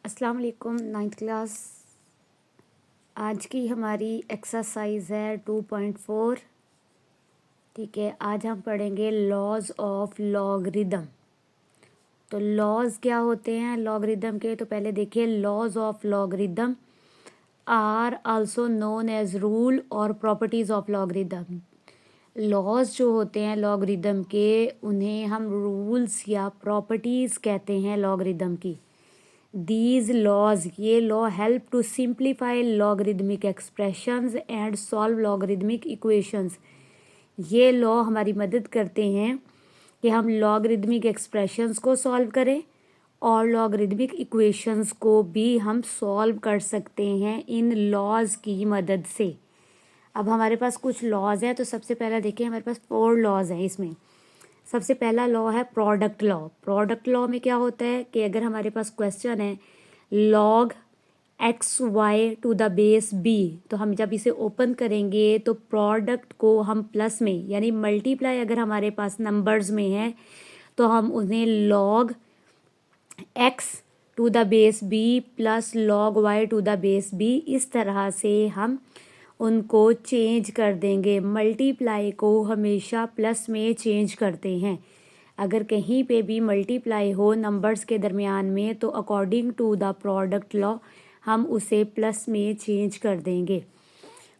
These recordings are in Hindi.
अस्सलाम वालेकुम। 9th क्लास आज की हमारी एक्सरसाइज है 2.4। ठीक है, आज हम पढ़ेंगे लॉज ऑफ लॉगरिदम। तो लॉज क्या होते हैं लॉगरिदम के, तो पहले देखिए laws of logarithm are also known as rule और प्रॉपर्टीज़ ऑफ लॉगरिदम। लॉज जो होते हैं लॉगरिदम के, उन्हें हम रूल्स या प्रॉपर्टीज़ कहते हैं लॉगरिदम की। These laws, ये law help to simplify logarithmic expressions and solve logarithmic equations. ये लॉ हमारी मदद करते हैं कि हम लॉगरिदमिक एक्सप्रेशंस को सॉल्व करें और लॉगरिदमिक इक्वेशंस को भी हम सॉल्व कर सकते हैं इन लॉज की मदद से। अब हमारे पास कुछ लॉज हैं, तो सबसे पहला देखिए हमारे पास 4 लॉज हैं। इसमें सबसे पहला लॉ है प्रोडक्ट लॉ। प्रोडक्ट लॉ में क्या होता है कि अगर हमारे पास क्वेश्चन है log x y to the base b, तो हम जब इसे ओपन करेंगे तो प्रोडक्ट को हम प्लस में यानी मल्टीप्लाई अगर हमारे पास नंबर्स में है तो हम उन्हें log x to the base b plus log y to the base b, इस तरह से हम उनको चेंज कर देंगे। मल्टीप्लाई को हमेशा प्लस में चेंज करते हैं। अगर कहीं पे भी मल्टीप्लाई हो नंबर्स के दरमियान में तो according to the product law हम उसे प्लस में चेंज कर देंगे।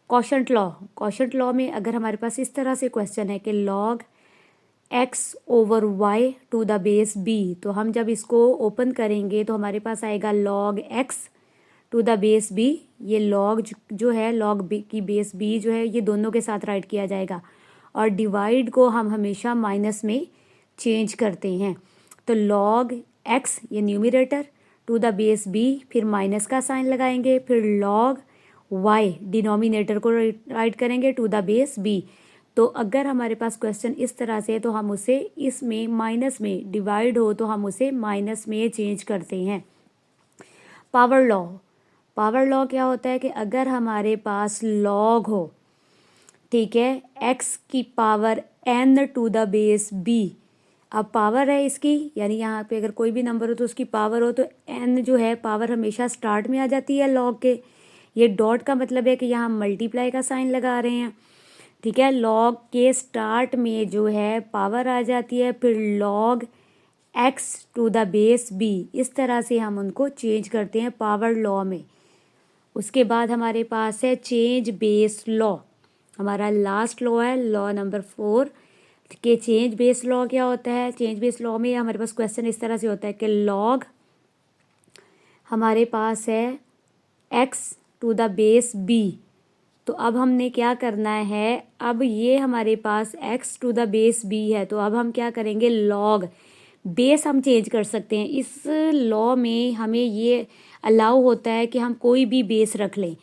क्वोशंट लॉ, क्वोशंट लॉ में अगर हमारे पास इस तरह से क्वेश्चन है कि log x over y to the base b, तो हम जब इसको ओपन करेंगे तो हमारे पास आएगा log x to the base b. ये लॉग जो है लॉग बी की बेस बी जो है ये दोनों के साथ राइट किया जाएगा और डिवाइड को हम हमेशा माइनस में चेंज करते हैं। तो लॉग एक्स ये numerator to the base b, फिर माइनस का साइन लगाएंगे, फिर लॉग वाई डिनोमिनेटर को राइट करेंगे टू द बेस बी। तो अगर हमारे पास क्वेश्चन इस तरह से है तो हम उसे इसमें माइनस में डिवाइड हो तो हम उसे माइनस में चेंज करते हैं। पावर लॉ, पावर लॉ क्या होता है कि अगर हमारे पास लॉग हो, ठीक है, एक्स की power n to the base b। अब पावर है इसकी यानी यहाँ पे अगर कोई भी नंबर हो तो उसकी पावर हो तो n जो है पावर हमेशा स्टार्ट में आ जाती है लॉग के। ये डॉट का मतलब है कि यहाँ मल्टीप्लाई का साइन लगा रहे हैं। ठीक है, लॉग के स्टार्ट में जो है पावर आ जाती है, फिर log x to the base b, इस तरह से हम उनको चेंज करते हैं पावर लॉ में। उसके बाद हमारे पास है चेंज बेस लॉ। हमारा लास्ट लॉ है लॉ नंबर 4 के चेंज बेस लॉ क्या होता है। चेंज बेस लॉ में हमारे पास क्वेश्चन इस तरह से होता है कि लॉग हमारे पास है x to the base b, तो अब हमने क्या करना है, अब ये हमारे पास x to the base b है, तो अब हम क्या करेंगे लॉग बेस हम चेंज कर सकते हैं। इस लॉ में हमें ये अलाउ होता है कि हम कोई भी बेस रख लें,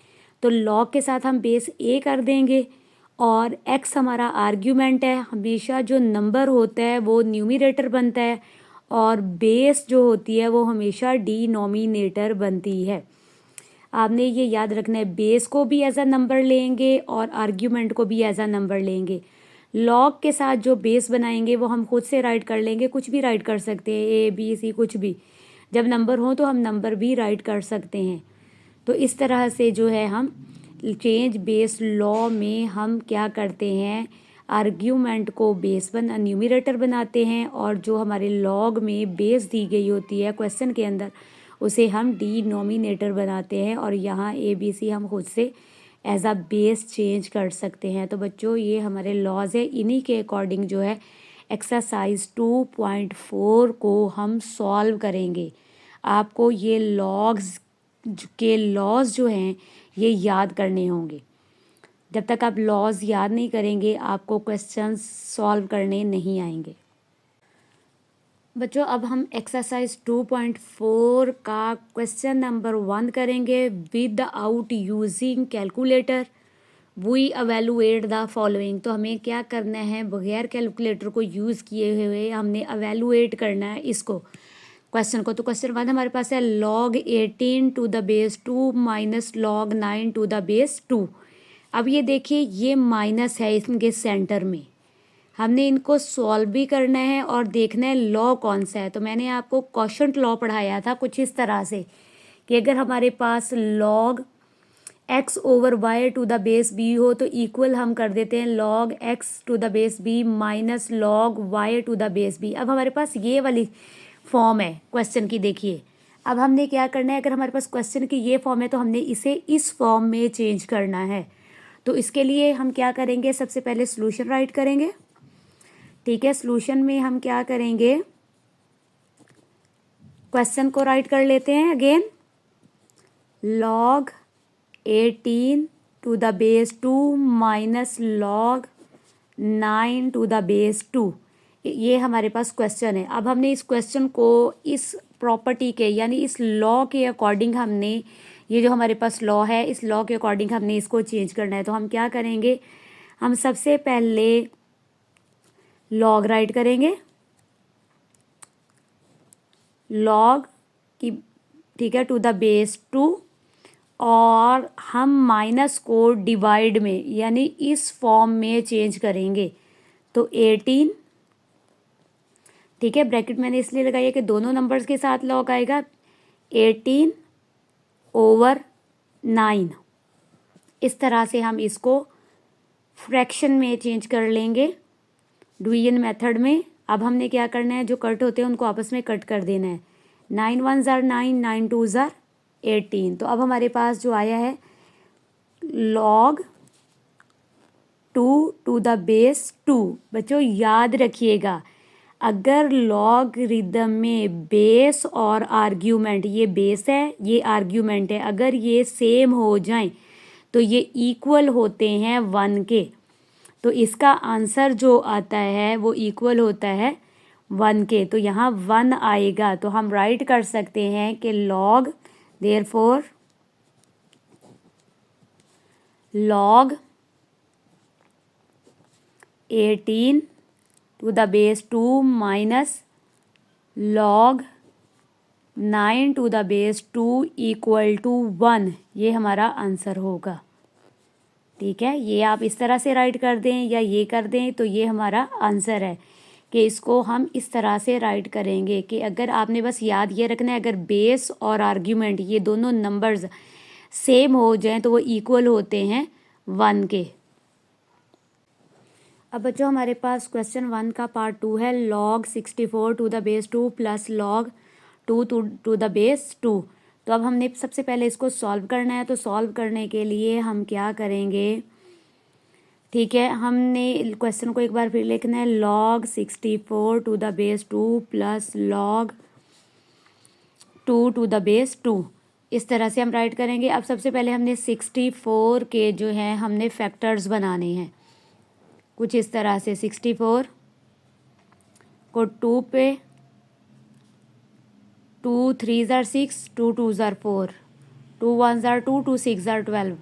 तो लॉग के साथ हम बेस ए कर देंगे और एक्स हमारा आर्ग्यूमेंट है। हमेशा जो नंबर होता है वो न्यूमरेटर बनता है और बेस जो होती है वो हमेशा डिनोमिनेटर बनती है। आपने ये याद रखना है, बेस को भी एज अ नंबर लेंगे और आर्ग्यूमेंट को भी एज अ नंबर लेंगे। लॉग के साथ जो बेस बनाएंगे वो हम खुद से राइट कर लेंगे, कुछ भी राइट कर सकते हैं, ए बी सी कुछ भी। जब नंबर हो तो हम नंबर भी राइट कर सकते हैं। तो इस तरह से जो है हम चेंज बेस लॉ में हम क्या करते हैं, आर्ग्यूमेंट को बेस न्यूमरेटर बनाते हैं और जो हमारे लॉग में बेस दी गई होती है क्वेश्चन के अंदर उसे हम डिनोमिनेटर बनाते हैं और यहाँ ए बी सी हम खुद से एज अ बेस चेंज कर सकते हैं। तो बच्चों ये हमारे लॉज है, इन्हीं के अकॉर्डिंग जो है एक्सरसाइज 2.4 को हम सॉल्व करेंगे। आपको ये लॉग्स के लॉज जो हैं ये याद करने होंगे। जब तक आप लॉज याद नहीं करेंगे आपको क्वेश्चंस सॉल्व करने नहीं आएंगे। बच्चों अब हम एक्सरसाइज 2.4 का क्वेश्चन नंबर 1 करेंगे। Without using calculator we evaluate the following. तो हमें क्या करना है, बगैर कैलकुलेटर को यूज़ किए हुए हमने अवेलुएट करना है इसको क्वेश्चन को। तो क्वेश्चन 1 हमारे पास है log 18 to the base 2 minus log 9 to the base 2। अब ये देखिए ये माइनस है इनके सेंटर में, हमने इनको सॉल्व भी करना है और देखना है लॉ कौन सा है। तो मैंने आपको क्वोशंट लॉ पढ़ाया था कुछ इस तरह से कि अगर हमारे पास log x over y to the base b हो तो इक्वल हम कर देते हैं log x to the base b minus log y to the base b। अब हमारे पास ये वाली फॉर्म है क्वेश्चन की, देखिए अब हमने क्या करना है, अगर हमारे पास क्वेश्चन की ये फॉर्म है तो हमने इसे इस फॉर्म में चेंज करना है। तो इसके लिए हम क्या करेंगे, सबसे पहले सॉल्यूशन राइट करेंगे। ठीक है, सॉल्यूशन में हम क्या करेंगे, क्वेश्चन को राइट कर लेते हैं again, log 18 to the base 2 minus log 9 to the base 2। ये हमारे पास क्वेश्चन है। अब हमने इस क्वेश्चन को इस प्रॉपर्टी के यानी इस लॉ के अकॉर्डिंग हमने, ये जो हमारे पास लॉ है इस लॉ के अकॉर्डिंग हमने इसको चेंज करना है। तो हम क्या करेंगे, हम सबसे पहले लॉग राइट करेंगे, लॉग की, ठीक है, टू द बेस 2 और हम माइनस को डिवाइड में यानी इस फॉर्म में चेंज करेंगे। तो 18, ठीक है, ब्रैकेट मैंने इसलिए लगाई है कि दोनों नंबर्स के साथ लॉग आएगा, 18 ओवर 9। इस तरह से हम इसको फ्रैक्शन में चेंज कर लेंगे डिवीजन मेथड में। अब हमने क्या करना है, जो कट होते हैं उनको आपस में कट कर देना है। 9 1 are 9, 9 2 are 18। तो अब हमारे पास जो आया है log 2 टू द बेस 2। बच्चों याद रखिएगा, अगर लॉगरिदम में बेस और आर्ग्यूमेंट, ये बेस है ये आर्ग्यूमेंट है, अगर ये सेम हो जाएं तो ये इक्वल होते हैं 1 के। तो इसका आंसर जो आता है वो इक्वल होता है 1 के। तो यहाँ 1 आएगा। तो हम राइट कर सकते हैं कि log, therefore log 18 to the base 2 minus log 9 to the base 2 equal to 1, ये हमारा आंसर होगा। ठीक है, ये आप इस तरह से राइट कर दें या ये कर दें तो ये हमारा आंसर है कि इसको हम इस तरह से राइट करेंगे कि अगर आपने बस याद ये रखना है, अगर बेस और आर्ग्यूमेंट ये दोनों नंबर्स सेम हो जाएं तो वो इक्वल होते हैं 1 के। अब बच्चों हमारे पास क्वेश्चन 1 का पार्ट 2 है, log 64 to the base 2 plus log 2 to the base 2। तो अब हमने सबसे पहले इसको सॉल्व करना है। तो सॉल्व करने के लिए हम क्या करेंगे, ठीक है, हमने क्वेश्चन को एक बार फिर लिखना है, log 64 to the base 2 plus log 2 to the base 2। इस तरह से हम राइट करेंगे। अब सबसे पहले हमने 64 के जो हैं हमने फैक्टर्स बनाने हैं कुछ इस तरह से। 64 को 2 पे, 2 3 are 6, 2 2 are 4, 2 1 are 2, 2 6 are 12,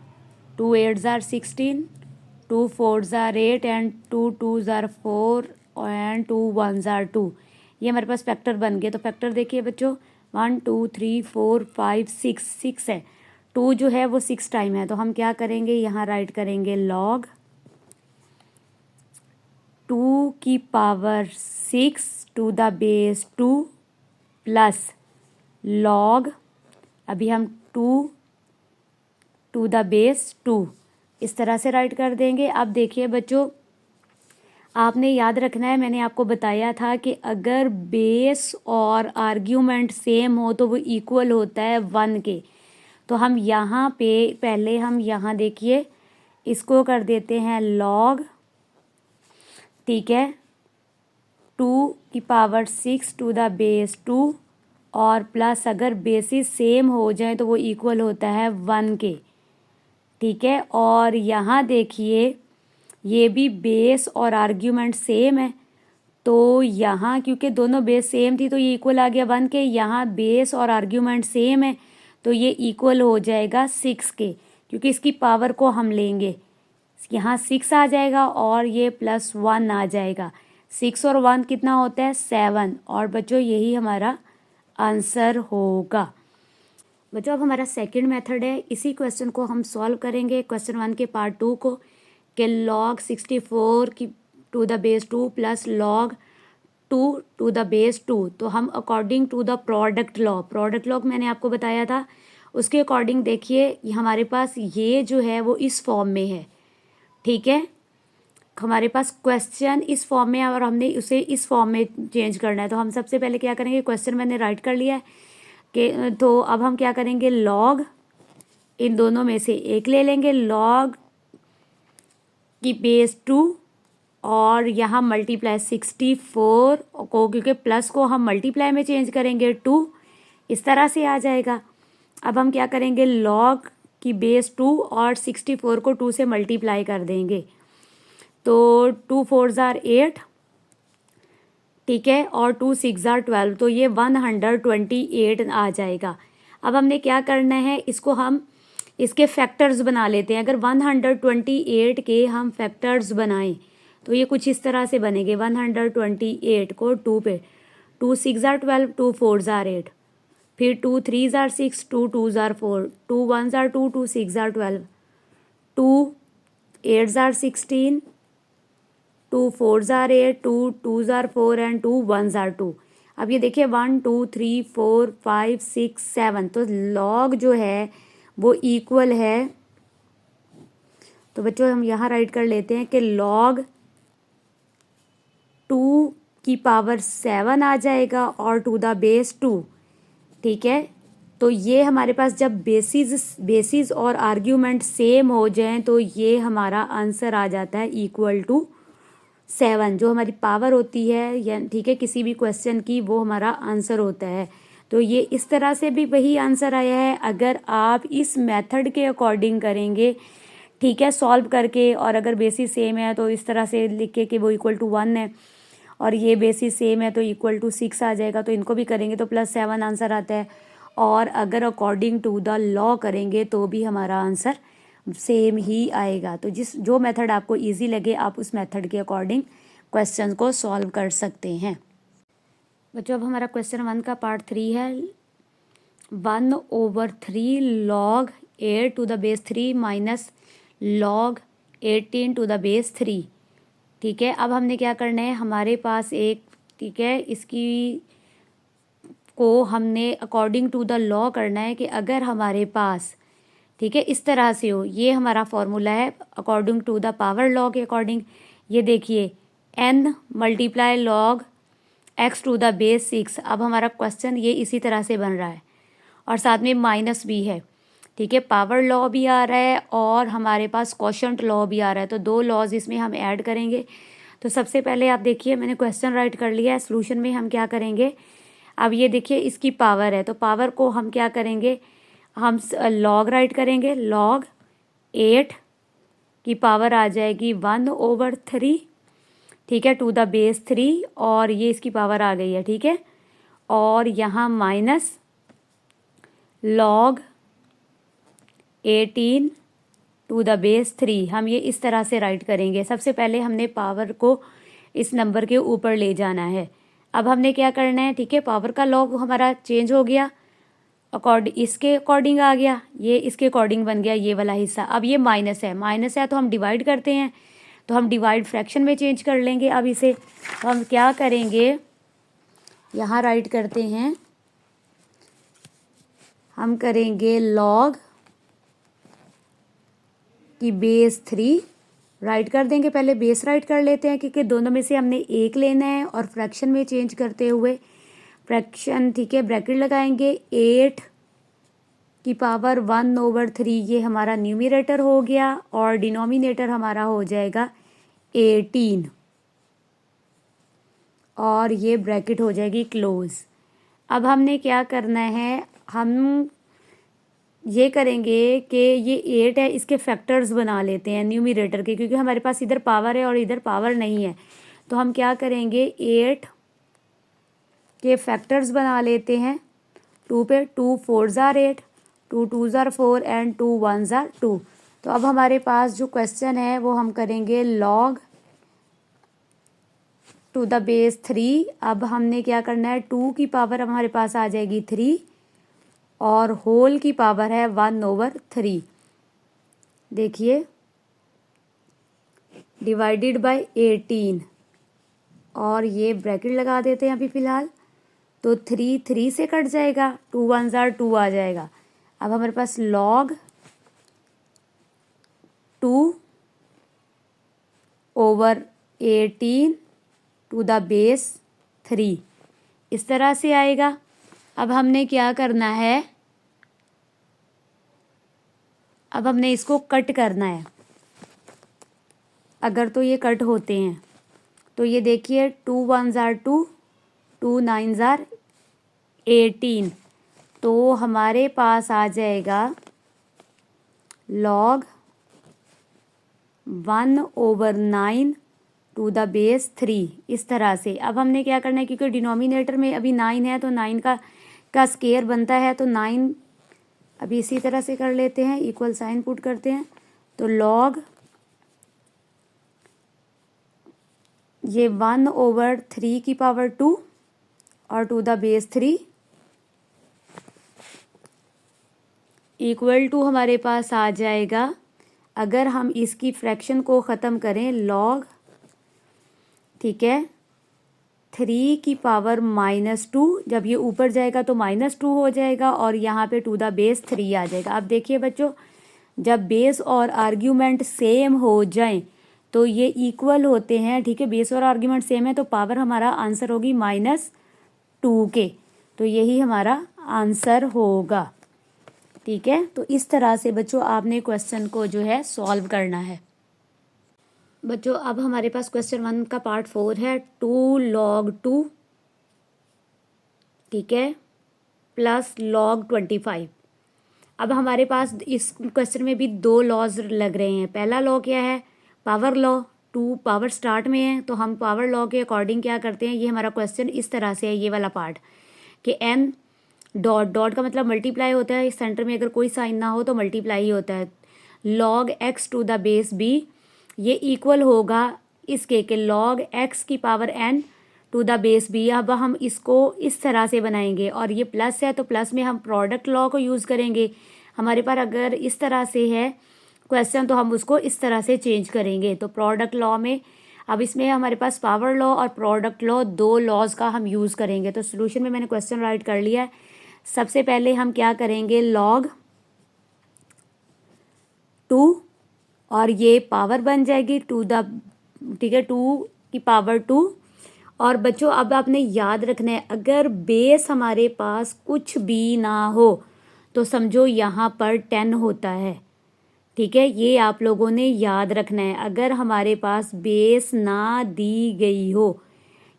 2 8 are 16, 2 4 are 8 and 2 2 are 4 and 2 1 are 2। ये हमारे पास फैक्टर बन गए। तो फैक्टर देखिए बच्चों, 1 2 3 4 5 6 है, 2 जो है वो 6 टाइम है। तो हम क्या करेंगे, यहाँ राइट करेंगे log 2 की power 6 to the base 2 plus log, अभी हम 2 टू द बेस 2 इस तरह से राइट कर देंगे। अब देखिए बच्चों, आपने याद रखना है, मैंने आपको बताया था कि अगर बेस और आर्ग्यूमेंट सेम हो तो वो इक्वल होता है 1 के। तो हम यहाँ पे पहले हम यहाँ देखिए इसको कर देते हैं log, ठीक है, 2 की पावर 6 टू द बेस 2 और प्लस अगर बेसिस सेम हो जाए तो वो इक्वल होता है 1 के। ठीक है, और यहाँ देखिए ये भी बेस और आर्ग्यूमेंट सेम है, तो यहाँ क्योंकि दोनों बेस सेम थी तो ये इक्वल आ गया 1 के। यहाँ बेस और आर्ग्यूमेंट सेम है तो ये इक्वल हो जाएगा 6 के, क्योंकि इसकी पावर को हम लेंगे, यहाँ 6 आ जाएगा और ये प्लस 1 आ जाएगा। 6 और 1 कितना होता है, 7। और बच्चों यही हमारा आंसर होगा। बच्चों अब हमारा सेकंड मेथड है, इसी क्वेश्चन को हम सॉल्व करेंगे क्वेश्चन 1 के पार्ट 2 को, कि log 64 की to the base 2 plus log 2 to the base 2। तो हम according to the product law मैंने आपको बताया था, उसके अकॉर्डिंग देखिए हमारे पास ये जो है वो इस फॉर्म में है, ठीक है। हमारे पास क्वेश्चन इस फॉर्म में है और हमने उसे इस फॉर्म में चेंज करना है। तो हम सबसे पहले क्या करेंगे, क्वेश्चन मैंने राइट कर लिया है कि तो अब हम क्या करेंगे, लॉग इन दोनों में से एक ले लेंगे, लॉग की बेस 2 और यहाँ मल्टीप्लाई 64 को, क्योंकि प्लस को हम मल्टीप्लाई में चेंज करेंगे 2, इस तरह से आ जाएगा। अब हम क्या करेंगे, लॉग की बेस 2 और 64 को 2 से मल्टीप्लाई कर देंगे, तो 2 4 ज़ार 8, ठीक है, और 2 6 ज़ार 12, तो ये 128 आ जाएगा। अब हमने क्या करना है, इसको हम इसके फैक्टर्स बना लेते हैं। अगर 128 के हम फैक्टर्स बनाएं तो ये कुछ इस तरह से बनेंगे। 128 को 2 पे, 2 6 ज़ार 12, 2 4 ज़ार 8, फिर 2 3 ज़ार 6, 2 2 ज़ार 4, 2 1 ज़ार 2, 2 6 ज़ार 12, 2 8 ज़ार 16, 2 4 ज़ार 8, 2 2 ज़ार 4 एंड 2 1 ज़ार 2। अब ये देखिए 1 2 3 4 5 6 7, तो लॉग जो है वो इक्वल है। तो बच्चों हम यहाँ राइट कर लेते हैं कि लॉग 2 की पावर 7 आ जाएगा और टू द बेस 2, ठीक है। तो ये हमारे पास जब बेसिस और आर्ग्यूमेंट सेम हो जाएं तो ये हमारा आंसर आ जाता है इक्वल टू 7, जो हमारी पावर होती है या ठीक है किसी भी क्वेश्चन की, वो हमारा आंसर होता है। तो ये इस तरह से भी वही आंसर आया है। अगर आप इस मेथड के अकॉर्डिंग करेंगे, ठीक है, सॉल्व करके, और अगर बेसिस सेम है तो इस तरह से लिख के कि वो इक्वल टू 1 है, और ये बेसिस सेम है तो इक्वल टू 6 आ जाएगा, तो इनको भी करेंगे तो +7 आंसर आता है। और अगर अकॉर्डिंग टू द लॉ करेंगे तो भी हमारा आंसर सेम ही आएगा। तो जो मेथड आपको इजी लगे आप उस मेथड के अकॉर्डिंग क्वेश्चन को सॉल्व कर सकते हैं। बच्चों अब हमारा क्वेश्चन 1 का पार्ट 3 है, 1/3 log 8 to the base 3 minus log 18 to the base 3, ठीक है। अब हमने क्या करना है, हमारे पास एक, ठीक है, इसकी को हमने अकॉर्डिंग टू द लॉ करना है कि अगर हमारे पास, ठीक है, इस तरह से हो, ये हमारा फॉर्मूला है according to the power law के अकॉर्डिंग। ये देखिए n multiply log x to the base 6। अब हमारा क्वेश्चन ये इसी तरह से बन रहा है और साथ में माइनस भी है, ठीक है, पावर लॉ भी आ रहा है और हमारे पास क्वोशंट लॉ भी आ रहा है। तो दो लॉज इसमें हम ऐड करेंगे। तो सबसे पहले आप देखिए मैंने क्वेश्चन राइट कर लिया है, सोल्यूशन में हम क्या करेंगे, अब ये देखिए इसकी पावर है, तो पावर को हम क्या करेंगे, हम लॉग राइट करेंगे, लॉग 8 की पावर आ जाएगी 1/3, ठीक है, टू द बेस 3, और ये इसकी पावर आ गई है, ठीक है। और यहाँ minus log 18 to the base 3, हम ये इस तरह से राइट करेंगे। सबसे पहले हमने पावर को इस नंबर के ऊपर ले जाना है। अब हमने क्या करना है, ठीक है, पावर का लॉग हमारा चेंज हो गया, इसके अकॉर्डिंग आ गया, ये इसके अकॉर्डिंग बन गया ये वाला हिस्सा। अब ये माइनस है तो हम डिवाइड करते हैं, तो हम डिवाइड फ्रैक्शन में चेंज कर लेंगे। अब इसे तो हम क्या करेंगे, यहाँ राइट करते हैं, हम करेंगे लॉग की बेस 3 राइट कर देंगे। पहले बेस राइट कर लेते हैं क्योंकि दोनों में से हमने एक लेना है, और फ्रैक्शन में चेंज करते हुए फ्रैक्शन, ठीक है, ब्रैकेट लगाएंगे। 8 की पावर 1/3 ये हमारा न्यूमरेटर हो गया और डिनोमिनेटर हमारा हो जाएगा 18, और ये ब्रैकेट हो जाएगी क्लोज। अब हमने क्या करना है, हम ये करेंगे कि ये 8 है, इसके फैक्टर्स बना लेते हैं न्यूमरेटर के, क्योंकि हमारे पास इधर पावर है और इधर पावर नहीं है। तो हम क्या करेंगे, 8 के फैक्टर्स बना लेते हैं 2 पे, 2 4 ज़ार 8, 2 2 ज़ार 4 एंड 2 1 ज़ार 2। तो अब हमारे पास जो क्वेश्चन है वो हम करेंगे लॉग टू द बेस 3। अब हमने क्या करना है, 2 की पावर हमारे पास आ जाएगी 3 और होल की पावर है 1/3, देखिए डिवाइडेड बाय 18, और ये ब्रैकेट लगा देते हैं अभी फ़िलहाल। तो 3 3 से कट जाएगा, 2 1 ज़ार 2 आ जाएगा। अब हमारे पास log 2/18 टू द बेस 3 इस तरह से आएगा। अब हमने क्या करना है, अब हमने इसको कट करना है। अगर तो ये कट होते हैं तो ये देखिए 2 1s are 2, 2 9s are 18, तो हमारे पास आ जाएगा log 1/9 टू द बेस 3 इस तरह से। अब हमने क्या करना है, क्योंकि डिनोमिनेटर में अभी 9 है तो 9 का स्केयर बनता है, तो 9 अभी इसी तरह से कर लेते हैं, इक्वल साइन पुट करते हैं। तो log ये 1/3 की पावर 2 और to the base 3 equal to हमारे पास आ जाएगा, अगर हम इसकी फ्रैक्शन को ख़त्म करें log, ठीक है, 3 की पावर -2, जब ये ऊपर जाएगा तो -2 हो जाएगा और यहाँ पे टू द बेस 3 आ जाएगा। अब देखिए बच्चों, जब बेस और आर्ग्यूमेंट सेम हो जाएं तो ये इक्वल होते हैं, ठीक है, बेस और आर्ग्यूमेंट सेम है तो पावर हमारा आंसर होगी -2 के, तो यही हमारा आंसर होगा। ठीक है, तो इस तरह से बच्चों आपने क्वेश्चन को जो है सॉल्व करना है। बच्चों अब हमारे पास क्वेश्चन 1 का पार्ट 4 है, 2 log 2, ठीक है, प्लस log 25। अब हमारे पास इस क्वेश्चन में भी 2 लॉज लग रहे हैं। पहला लॉ क्या है, पावर लॉ। 2 पावर स्टार्ट में है तो हम पावर लॉ के अकॉर्डिंग क्या करते हैं, ये हमारा क्वेश्चन इस तरह से है, ये वाला पार्ट कि n डॉट डॉट का मतलब मल्टीप्लाई होता है, इस सेंटर में अगर कोई साइन ना हो तो मल्टीप्लाई ही होता है। log x to the base b ये इक्वल होगा इसके कि log x की power n to the base b। अब हम इसको इस तरह से बनाएंगे और ये प्लस है तो प्लस में हम प्रोडक्ट लॉ को यूज़ करेंगे। हमारे पास अगर इस तरह से है क्वेश्चन तो हम उसको इस तरह से चेंज करेंगे। तो प्रोडक्ट लॉ में अब इसमें हमारे पास पावर लॉ और प्रोडक्ट लॉ 2 लॉज का हम यूज़ करेंगे। तो सोल्यूशन में मैंने क्वेश्चन राइट कर लिया है। सबसे पहले हम क्या करेंगे, log 2 और ये पावर बन जाएगी टू द, ठीक है, 2 की पावर 2। और बच्चों अब आपने याद रखना है, अगर बेस हमारे पास कुछ भी ना हो तो समझो यहाँ पर 10 होता है। ठीक है, ये आप लोगों ने याद रखना है। अगर हमारे पास बेस ना दी गई हो,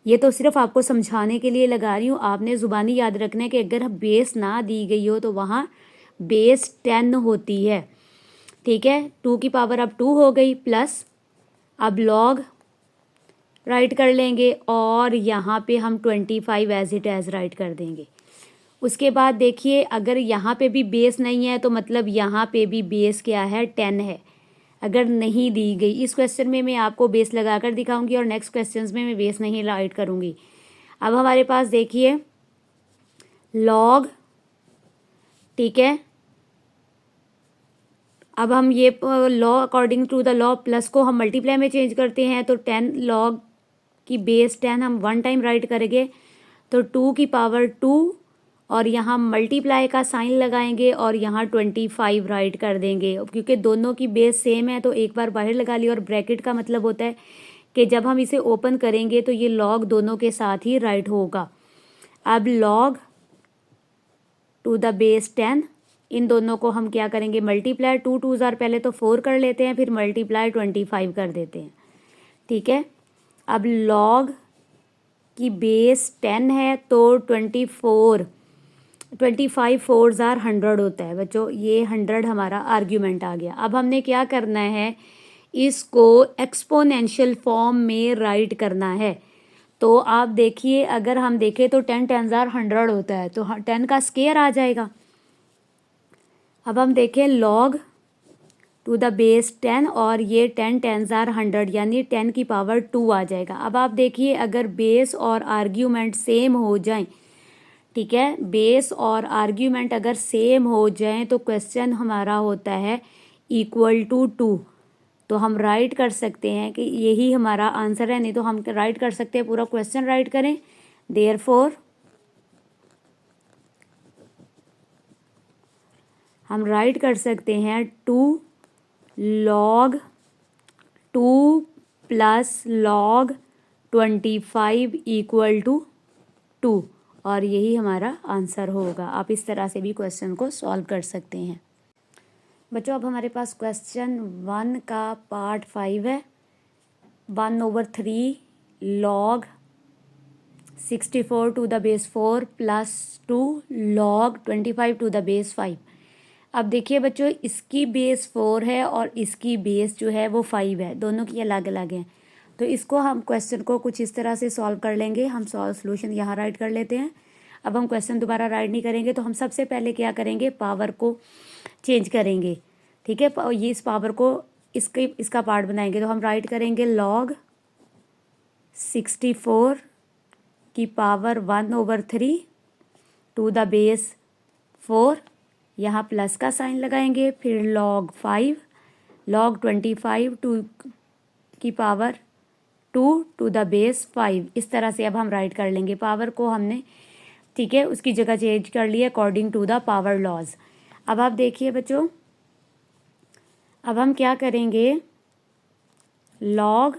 ये तो सिर्फ आपको समझाने के लिए लगा रही हूँ, आपने ज़ुबानी याद रखना है कि अगर बेस ना दी गई हो तो वहाँ बेस 10 होती है। ठीक है, 2 की पावर अब 2 हो गई, प्लस अब log राइट कर लेंगे और यहाँ पे हम 25 एज इट एज राइट कर देंगे। उसके बाद देखिए, अगर यहाँ पे भी बेस नहीं है तो मतलब यहाँ पे भी बेस क्या है, 10 है। अगर नहीं दी गई, इस क्वेश्चन में मैं आपको बेस लगाकर दिखाऊंगी और नेक्स्ट क्वेश्चंस में मैं बेस नहीं राइट करूँगी। अब हमारे पास देखिए log, ठीक है, अब हम ये law according to the law plus को हम मल्टीप्लाई में चेंज करते हैं, तो 10 log की बेस 10 हम 1 टाइम राइट करेंगे तो 2 की पावर 2 और यहाँ मल्टीप्लाई का साइन लगाएंगे और यहाँ 25 राइट कर देंगे। क्योंकि दोनों की बेस सेम है तो एक बार बाहर लगा लिया, और ब्रैकेट का मतलब होता है कि जब हम इसे ओपन करेंगे तो ये log दोनों के साथ ही राइट होगा। अब log टू द बेस 10, इन दोनों को हम क्या करेंगे, मल्टीप्लाई, 2 2s are पहले तो 4 कर लेते हैं, फिर मल्टीप्लाई 25 कर देते हैं। ठीक है, अब log की बेस 10 है तो 25 4s are 100 होता है बच्चों, ये 100 हमारा आर्ग्यूमेंट आ गया। अब हमने क्या करना है, इसको एक्सपोनेंशियल फॉर्म में राइट करना है। तो आप देखिए, अगर हम देखें तो 10 10s are 100 होता है तो 10 का स्केयर आ जाएगा। अब हम देखें log टू द बेस 10 और ये 10 10s are 100 यानी 10 की पावर 2 आ जाएगा। अब आप देखिए, अगर बेस और आर्ग्यूमेंट सेम हो जाएं, ठीक है, बेस और आर्ग्यूमेंट अगर सेम हो जाएं तो क्वेश्चन हमारा होता है इक्वल टू 2। तो हम राइट कर सकते हैं कि यही हमारा आंसर है, नहीं तो हम राइट कर सकते हैं पूरा क्वेश्चन राइट करें। देयरफॉर हम राइट कर सकते हैं 2 log 2 plus log 25 equal to 2, और यही हमारा आंसर होगा। आप इस तरह से भी क्वेश्चन को सॉल्व कर सकते हैं। बच्चों अब हमारे पास क्वेश्चन 1 का पार्ट 5 है। 1/3 log 64 to the base 4 plus 2 log 25 to the base 5। अब देखिए बच्चों, इसकी बेस 4 है और इसकी बेस जो है वो 5 है, दोनों की अलग अलग हैं। तो इसको हम क्वेश्चन को कुछ इस तरह से सॉल्व कर लेंगे। हम सोल्यूशन यहाँ राइट कर लेते हैं। अब हम क्वेश्चन दोबारा राइट नहीं करेंगे, तो हम सबसे पहले क्या करेंगे, पावर को चेंज करेंगे। ठीक है, ये इस पावर को इसका पार्ट बनाएंगे। तो हम राइट करेंगे log 64 की पावर 1/3 टू द बेस 4, यहाँ प्लस का साइन लगाएंगे। फिर log 5 log 25 की पावर 2 टू द बेस 5। इस तरह से अब हम राइट कर लेंगे। पावर को हमने, ठीक है, उसकी जगह चेंज कर लिया according to the power laws. अब आप देखिए बच्चों, अब हम क्या करेंगे, log,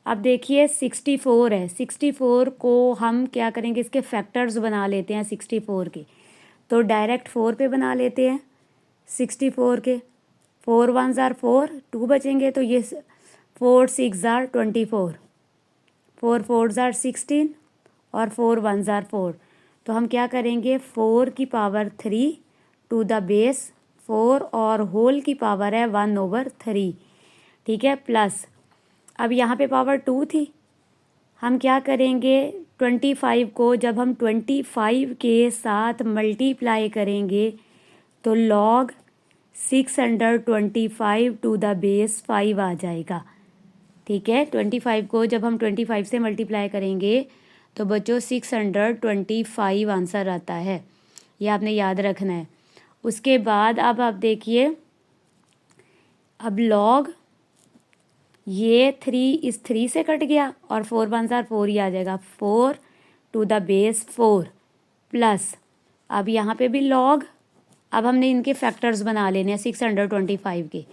अब देखिए 64 है, 64 को हम क्या करेंगे, इसके फैक्टर्स बना लेते हैं 64 के। तो डायरेक्ट 4 पे बना लेते हैं 64 के। 4 1s are 4, 2 बचेंगे, तो ये 4 6s are 24, 4 4s are 16 और 4 1s are 4। तो हम क्या करेंगे, 4 की पावर 3 टू द बेस 4 और होल की पावर है 1/3। ठीक है, प्लस अब यहाँ पे पावर 2 थी, हम क्या करेंगे, 25 को जब हम 25 के साथ मल्टीप्लाई करेंगे तो log 625 टू द बेस 5 आ जाएगा। ठीक है, 25 को जब हम 25 से मल्टीप्लाई करेंगे तो बच्चों 625 आंसर आता है, ये आपने याद रखना है। उसके बाद अब आप देखिए, अब log ये 3 इस 3 से कट गया और 4 1s are 4 ही आ जाएगा, 4 टू द बेस 4 प्लस, अब यहाँ पे भी log, अब हमने इनके फैक्टर्स बना लेने हैं 625 के।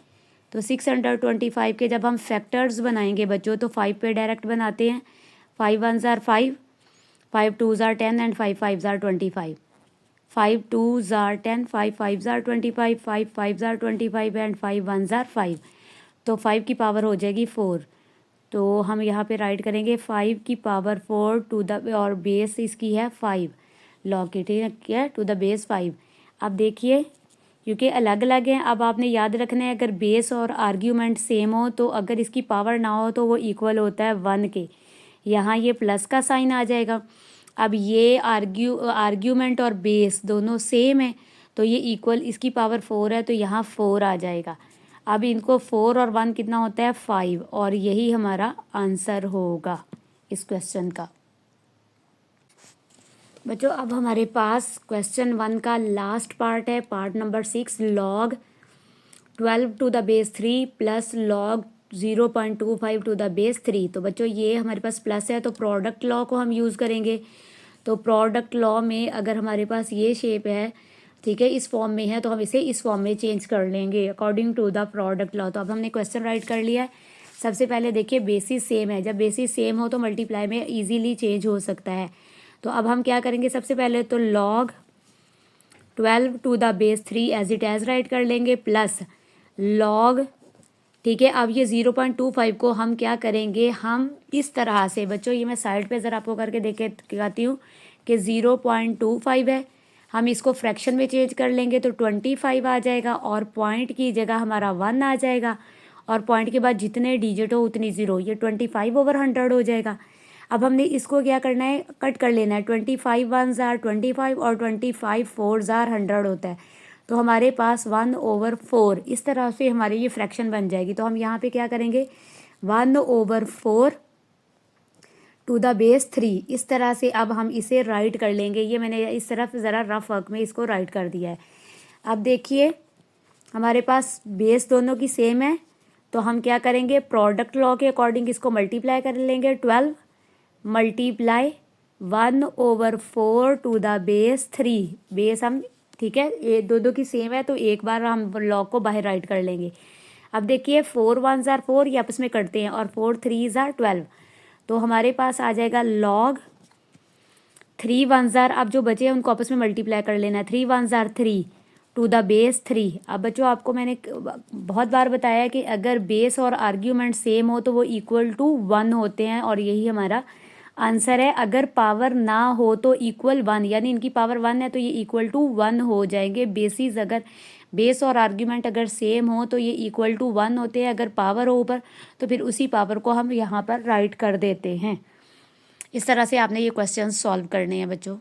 तो 625 के जब हम फैक्टर्स बनाएंगे बच्चों तो 5 पे डायरेक्ट बनाते हैं। 5 1s are 5, 5 2s are 10 and 5 5s are 25। 5 2s are 10, 5 5s are 25, 5 5s are 25 and 5 1s are 5। तो 5 की पावर हो जाएगी 4। तो हम यहाँ पे राइट करेंगे 5 की पावर 4 टू द, और बेस इसकी है 5, log की, ठीक है, टू द बेस 5। अब देखिए, क्योंकि अलग अलग हैं, अब आपने याद रखना है अगर बेस और आर्ग्यूमेंट सेम हो तो अगर इसकी पावर ना हो तो वो इक्वल होता है 1 के। यहाँ ये प्लस का साइन आ जाएगा। अब ये आर्ग्यूमेंट और बेस दोनों सेम है तो ये इक्वल, इसकी पावर 4 है तो यहाँ 4 आ जाएगा। अब इनको 4 और 1 कितना होता है 5, और यही हमारा आंसर होगा इस क्वेश्चन का। बच्चों अब हमारे पास क्वेश्चन 1 का लास्ट पार्ट है, part number 6, log 12 to the base 3 plus log 0.25 to the base 3। तो बच्चों ये हमारे पास प्लस है तो प्रोडक्ट लॉ को हम यूज़ करेंगे। तो प्रोडक्ट लॉ में अगर हमारे पास ये शेप है, ठीक है, इस फॉर्म में है, तो हम इसे इस फॉर्म में चेंज कर लेंगे according to the product law. तो अब हमने क्वेश्चन राइट कर लिया है। सबसे पहले देखिए बेसिस सेम है, जब बेसिस सेम हो तो मल्टीप्लाई में ईजीली चेंज हो सकता है। तो अब हम क्या करेंगे, सबसे पहले तो log 12 to the base 3 as it as write कर लेंगे प्लस log, ठीक है। अब ये 0.25 को हम क्या करेंगे, हम इस तरह से, बच्चों ये मैं साइड पे ज़रा आपको करके देखे दिखाती हूँ कि 0.25 है, हम इसको फ्रैक्शन में चेंज कर लेंगे तो 25 आ जाएगा और पॉइंट की जगह हमारा 1 आ जाएगा और पॉइंट के बाद जितने डिजिट हो उतनी ज़ीरो, ये 25/100 हो जाएगा। अब हमने इसको क्या करना है, कट कर लेना है। 25 1s are 25 और 25 4s are 100 होता है, तो हमारे पास 1/4 इस तरह से हमारी ये फ्रैक्शन बन जाएगी। तो हम यहाँ पे क्या करेंगे, 1/4 टू द बेस 3, इस तरह से अब हम इसे राइट कर लेंगे। ये मैंने इस तरफ ज़रा रफ वर्क में इसको राइट कर दिया है। अब देखिए हमारे पास बेस दोनों की सेम है तो हम क्या करेंगे, प्रोडक्ट लॉ के अकॉर्डिंग इसको मल्टीप्लाई कर लेंगे। 12 multiply 1/4 to the base 3, base हम ठीक है, ये दो दो की सेम है तो एक बार हम लॉग को बाहर राइट कर लेंगे। अब देखिए 4 1s are 4, ये आपस में करते हैं, और 4 3s are 12, तो हमारे पास आ जाएगा लॉग 3 1s are, अब जो बचे हैं उनको आपस में मल्टीप्लाई कर लेना है। 3 1s are 3 to the base 3। अब बच्चों आपको मैंने बहुत बार बताया कि अगर बेस और आर्ग्यूमेंट सेम हो तो वो इक्वल टू 1 होते हैं, और यही हमारा आंसर है। अगर पावर ना हो तो इक्वल 1, यानी इनकी पावर 1 है तो ये इक्वल टू 1 हो जाएंगे। बेसिस अगर बेस और आर्ग्यूमेंट अगर सेम हो तो ये इक्वल टू 1 होते हैं। अगर पावर हो ऊपर तो फिर उसी पावर को हम यहाँ पर राइट कर देते हैं। इस तरह से आपने ये क्वेश्चन सॉल्व करने हैं बच्चों।